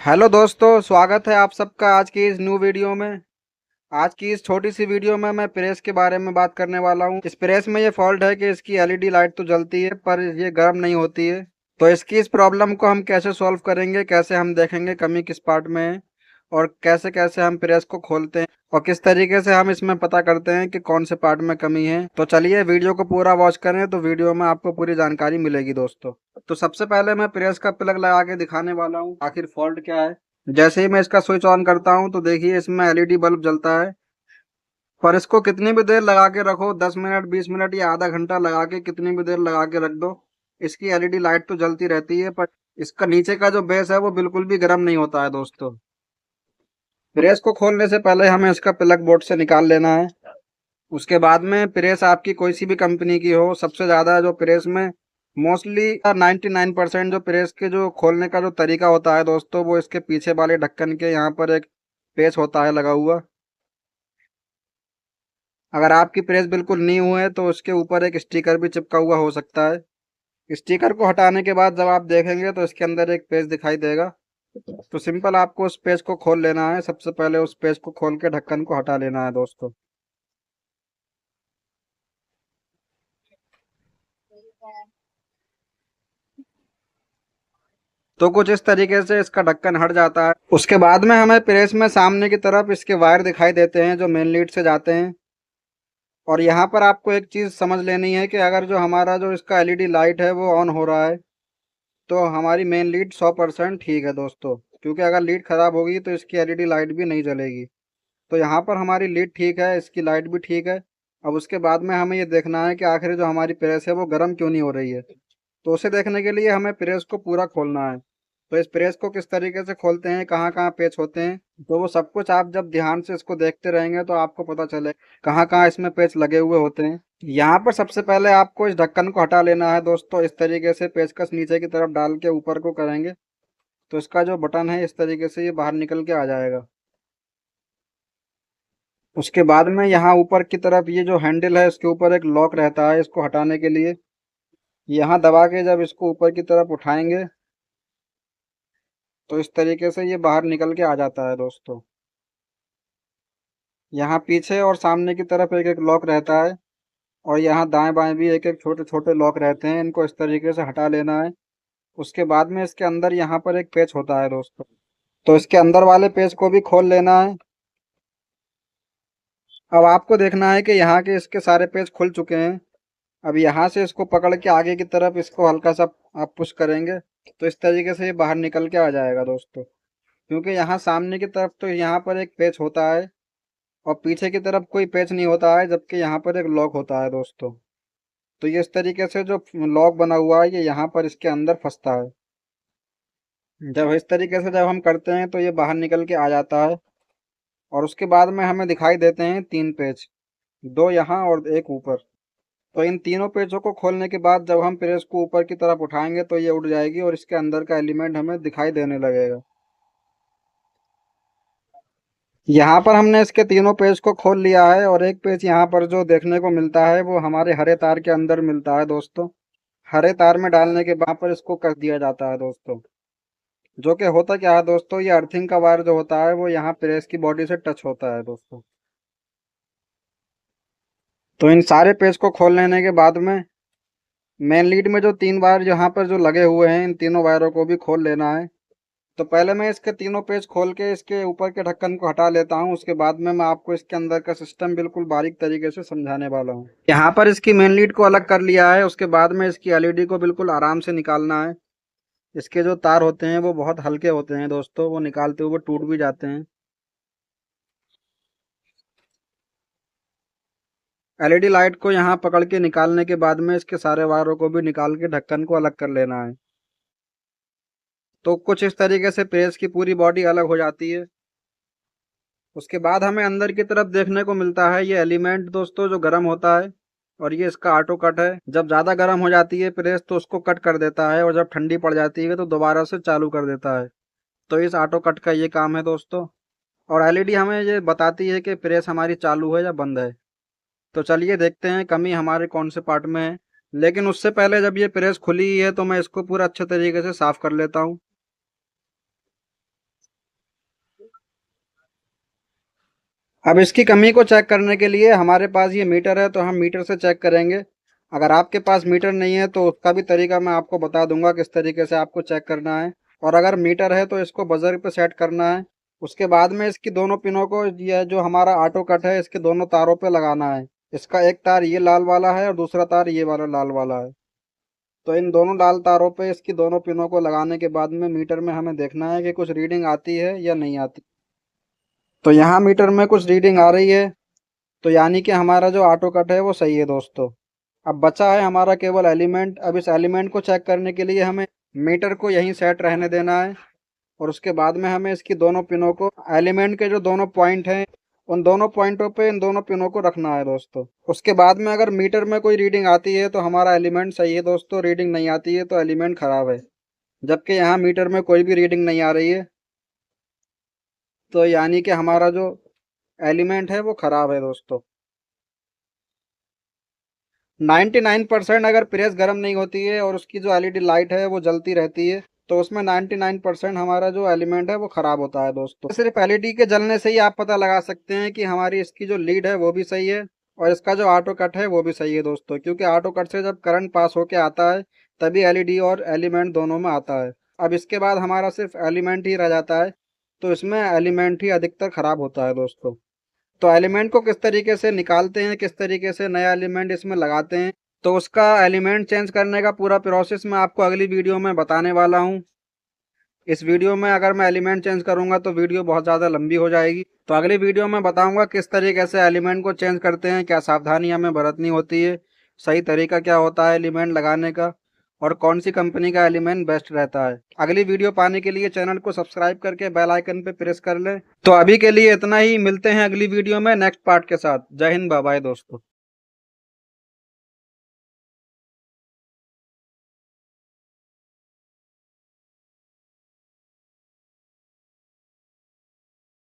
Hello दोस्तों, स्वागत है आप सबका आज की इस न्यू वीडियो में। आज की इस छोटी सी वीडियो में मैं प्रेस के बारे में बात करने वाला हूँ। इस प्रेस में ये फॉल्ट है कि इसकी एलईडी लाइट तो जलती है पर ये गर्म नहीं होती है। तो इसकी इस प्रॉब्लम को हम कैसे सॉल्व करेंगे, कैसे हम देखेंगे कमी किस पार्ट में है और कैसे कैसे हम प्रेस को खोलते हैं और किस तरीके से हम इसमें पता करते हैं कि कौन से पार्ट में कमी है। तो चलिए वीडियो को पूरा वॉच करें, तो वीडियो में आपको पूरी जानकारी मिलेगी दोस्तों। तो सबसे पहले मैं प्रेस का प्लग लगा के दिखाने वाला हूँ आखिर फॉल्ट क्या है। जैसे ही मैं इसका स्विच ऑन करता हूँ तो देखिए इसमें एलईडी बल्ब जलता है। पर इसको कितनी भी देर लगा के रखो, 10 मिनट 20 मिनट या आधा घंटा लगा के कितनी भी देर लगा के रख दो, इसकी एलईडी लाइट तो जलती रहती है पर इसका नीचे का जो बेस है वो बिल्कुल भी गर्म नहीं होता है दोस्तों। प्रेस को खोलने से पहले हमें इसका प्लग बोर्ड से निकाल लेना है। उसके बाद में प्रेस आपकी कोई सी भी कंपनी की हो, सबसे ज़्यादा जो प्रेस में मोस्टली 99% जो प्रेस के जो खोलने का जो तरीका होता है दोस्तों, वो इसके पीछे वाले ढक्कन के यहाँ पर एक पेच होता है लगा हुआ। अगर आपकी प्रेस बिल्कुल न्यू है तो उसके ऊपर एक स्टिकर भी चिपका हुआ हो सकता है। स्टिकर को हटाने के बाद जब आप देखेंगे तो इसके अंदर एक पेज दिखाई देगा। तो सिंपल आपको उस पेज को खोल लेना है। सबसे पहले उस पेज को खोल के ढक्कन को हटा लेना है दोस्तों। तो कुछ इस तरीके से इसका ढक्कन हट जाता है। उसके बाद में हमें प्रेस में सामने की तरफ इसके वायर दिखाई देते हैं जो मेन लीड से जाते हैं। और यहाँ पर आपको एक चीज़ समझ लेनी है कि अगर जो हमारा जो इसका एलईडी लाइट है वो ऑन हो रहा है तो हमारी मेन लीड 100% ठीक है दोस्तों। क्योंकि अगर लीड ख़राब होगी तो इसकी एलईडी लाइट भी नहीं जलेगी। तो यहाँ पर हमारी लीड ठीक है, इसकी लाइट भी ठीक है। अब उसके बाद में हमें ये देखना है कि आखिर जो हमारी प्रेस है वो गर्म क्यों नहीं हो रही है। तो उसे देखने के लिए हमें प्रेस को पूरा खोलना है। तो इस प्रेस को किस तरीके से खोलते हैं, कहाँ कहाँ पेच होते हैं, तो वो सब कुछ आप जब ध्यान से इसको देखते रहेंगे तो आपको पता चले कहाँ कहाँ इसमें पेच लगे हुए होते हैं। यहाँ पर सबसे पहले आपको इस ढक्कन को हटा लेना है दोस्तों। इस तरीके से पेचकस नीचे की तरफ डाल के ऊपर को करेंगे तो इसका जो बटन है इस तरीके से ये बाहर निकल के आ जाएगा। उसके बाद में यहाँ ऊपर की तरफ ये जो हैंडल है इसके ऊपर एक लॉक रहता है। इसको हटाने के लिए यहाँ दबा के जब इसको ऊपर की तरफ उठाएंगे तो इस तरीके से ये बाहर निकल के आ जाता है दोस्तों। यहाँ पीछे और सामने की तरफ एक एक लॉक रहता है और यहाँ दाएं बाएं भी एक एक छोटे छोटे लॉक रहते हैं। इनको इस तरीके से हटा लेना है। उसके बाद में इसके अंदर यहाँ पर एक पेच होता है दोस्तों, तो इसके अंदर वाले पेच को भी खोल लेना है। अब आपको देखना है कि यहाँ के इसके सारे पेच खुल चुके हैं। अब यहाँ से इसको पकड़ के आगे की तरफ इसको हल्का सा आप पुश करेंगे तो इस तरीके से ये बाहर निकल के आ जाएगा दोस्तों। क्योंकि यहाँ सामने की तरफ तो यहाँ पर एक पेच होता है और पीछे की तरफ कोई पेच नहीं होता है, जबकि यहाँ पर एक लॉक होता है दोस्तों। तो ये इस तरीके से जो लॉक बना हुआ है ये यहाँ पर इसके अंदर फंसता है। जब इस तरीके से जब हम करते हैं तो ये बाहर निकल के आ जाता है। और उसके बाद में हमें दिखाई देते हैं 3 पेच, 2 यहाँ और एक ऊपर। तो इन तीनों पेचों को खोलने के बाद जब हम प्रेस को ऊपर की तरफ उठाएंगे तो ये उठ जाएगी और इसके अंदर का एलिमेंट हमें दिखाई देने लगेगा। यहाँ पर हमने इसके तीनों पेज को खोल लिया है और एक पेज यहाँ पर जो देखने को मिलता है वो हमारे हरे तार के अंदर मिलता है दोस्तों। हरे तार में डालने के बाद पर इसको कस दिया जाता है दोस्तों। जो कि होता क्या है दोस्तों, ये अर्थिंग का वायर जो होता है वो यहाँ प्रेस की बॉडी से टच होता है दोस्तों। तो इन सारे पेज को खोल लेने के बाद में मेन लीड में जो 3 वायर यहाँ पर जो लगे हुए हैं इन तीनों वायरों को भी खोल लेना है। तो पहले मैं इसके तीनों पेज खोल के इसके ऊपर के ढक्कन को हटा लेता हूँ। उसके बाद में मैं आपको इसके अंदर का सिस्टम बिल्कुल बारीक तरीके से समझाने वाला हूँ। यहाँ पर इसकी मेन लीड को अलग कर लिया है। उसके बाद में इसकी एलईडी को बिल्कुल आराम से निकालना है। इसके जो तार होते हैं वो बहुत हल्के होते हैं दोस्तों, वो निकालते हुए टूट भी जाते हैं। एलईडी लाइट को यहाँ पकड़ के निकालने के बाद में इसके सारे वायरों को भी निकाल के ढक्कन को अलग कर लेना है। तो कुछ इस तरीके से प्रेस की पूरी बॉडी अलग हो जाती है। उसके बाद हमें अंदर की तरफ देखने को मिलता है ये एलिमेंट दोस्तों जो गर्म होता है और ये इसका ऑटो कट है। जब ज़्यादा गर्म हो जाती है प्रेस तो उसको कट कर देता है और जब ठंडी पड़ जाती है तो दोबारा से चालू कर देता है। तो इस ऑटो कट का ये काम है दोस्तों। और एलईडी हमें ये बताती है कि प्रेस हमारी चालू है या बंद है। तो चलिए देखते हैं कमी हमारे कौन से पार्ट में है। लेकिन उससे पहले जब ये प्रेस खुली ही है तो मैं इसको पूरा अच्छे तरीके से साफ कर लेता हूँ। अब इसकी कमी को चेक करने के लिए हमारे पास ये मीटर है, तो हम मीटर से चेक करेंगे। अगर आपके पास मीटर नहीं है तो उसका भी तरीका मैं आपको बता दूंगा किस तरीके से आपको चेक करना है। और अगर मीटर है तो इसको बजर पे सेट करना है। उसके बाद में इसकी दोनों पिनों को, यह जो हमारा ऑटो कट है, इसके दोनों तारों पे लगाना है। इसका एक तार ये लाल वाला है और दूसरा तार ये वाला लाल वाला है। तो इन दोनों लाल तारों पे इसकी दोनों पिनों को लगाने के बाद में मीटर में हमें देखना है कि कुछ रीडिंग आती है या नहीं आती। तो यहाँ मीटर में कुछ रीडिंग आ रही है, तो यानी कि हमारा जो ऑटो कट है वो सही है दोस्तों। अब बचा है हमारा केवल एलिमेंट। अब इस एलिमेंट को चेक करने के लिए हमें मीटर को यहीं सेट रहने देना है। और उसके बाद में हमें इसकी दोनों पिनों को, एलिमेंट के जो दोनों पॉइंट हैं, उन दोनों पॉइंटों पे इन दोनों पिनों को रखना है दोस्तों। उसके बाद में अगर मीटर में कोई रीडिंग आती है तो हमारा एलिमेंट सही है दोस्तों, रीडिंग नहीं आती है तो एलिमेंट खराब है। जबकि यहाँ मीटर में कोई भी रीडिंग नहीं आ रही है, तो यानी कि हमारा जो एलिमेंट है वो खराब है दोस्तों। 99% अगर प्रेस गर्म नहीं होती है और उसकी जो एलईडी लाइट है वो जलती रहती है, तो उसमें 99% हमारा जो एलिमेंट है वो खराब होता है दोस्तों। सिर्फ एलईडी के जलने से ही आप पता लगा सकते हैं कि हमारी इसकी जो लीड है वो भी सही है और इसका जो ऑटो कट है वो भी सही है दोस्तों। क्योंकि ऑटो कट से जब करंट पास होके आता है तभी एलईडी और एलिमेंट दोनों में आता है। अब इसके बाद हमारा सिर्फ एलिमेंट ही रह जाता है, तो इसमें एलिमेंट ही अधिकतर खराब होता है दोस्तों। तो एलिमेंट को किस तरीके से निकालते हैं, किस तरीके से नया एलिमेंट इसमें लगाते हैं, तो उसका एलिमेंट चेंज करने का पूरा प्रोसेस मैं आपको अगली वीडियो में बताने वाला हूँ। इस वीडियो में अगर मैं एलिमेंट चेंज करूंगा तो वीडियो बहुत ज़्यादा लंबी हो जाएगी। तो अगली वीडियो में बताऊंगा किस तरीके से एलिमेंट को चेंज करते हैं, क्या सावधानी हमें बरतनी होती है, सही तरीका क्या होता है एलिमेंट लगाने का, और कौन सी कंपनी का एलिमेंट बेस्ट रहता है। अगली वीडियो पाने के लिए चैनल को सब्सक्राइब करके बेल आइकन पे प्रेस कर लें। तो अभी के लिए इतना ही, मिलते हैं अगली वीडियो में नेक्स्ट पार्ट के साथ। जय हिंद, बाय बाय दोस्तों।